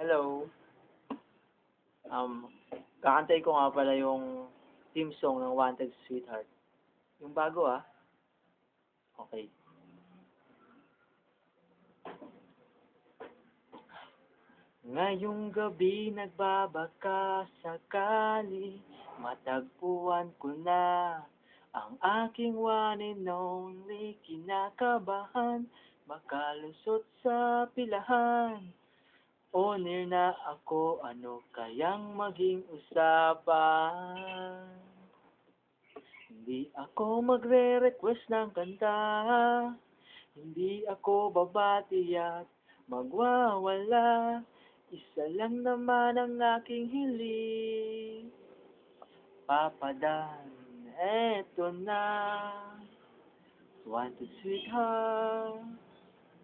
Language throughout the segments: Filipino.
Hello. Um, Kakantay ko nga pala yung theme song ng Wanted Sweetheart. Yung bago Okay. Ngayong gabi nagbabaka sakali, matagpuan ko na ang aking one and only. Kinakabahan, makalusot sa pilahan. On-air na ako, ano kayang maging usapan? Hindi ako magre-request ng kanta, hindi ako babati at magwawala. Isa lang naman ang aking hiling, papadan, eto na. Wanted sweetheart,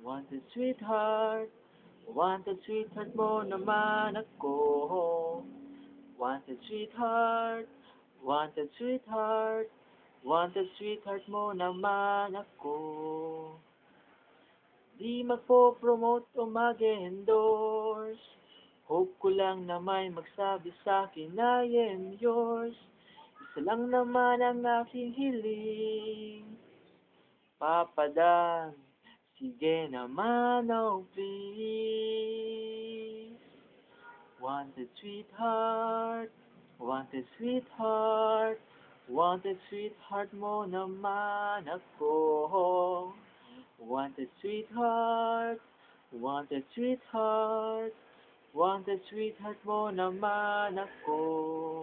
wanted sweetheart, wanted sweetheart mo naman ako. Wanted sweetheart, wanted sweetheart, wanted sweetheart mo naman ako. Di magpo-promote o mag-endorse, hope ko lang na may magsabi sa'kin I am yours. Isa lang naman ang aking hiling, papadan, sige naman, oh please. Wanted sweetheart, wanted sweetheart, wanted sweetheart mo naman ako. Wanted sweetheart, wanted sweetheart, wanted sweetheart mo naman ako.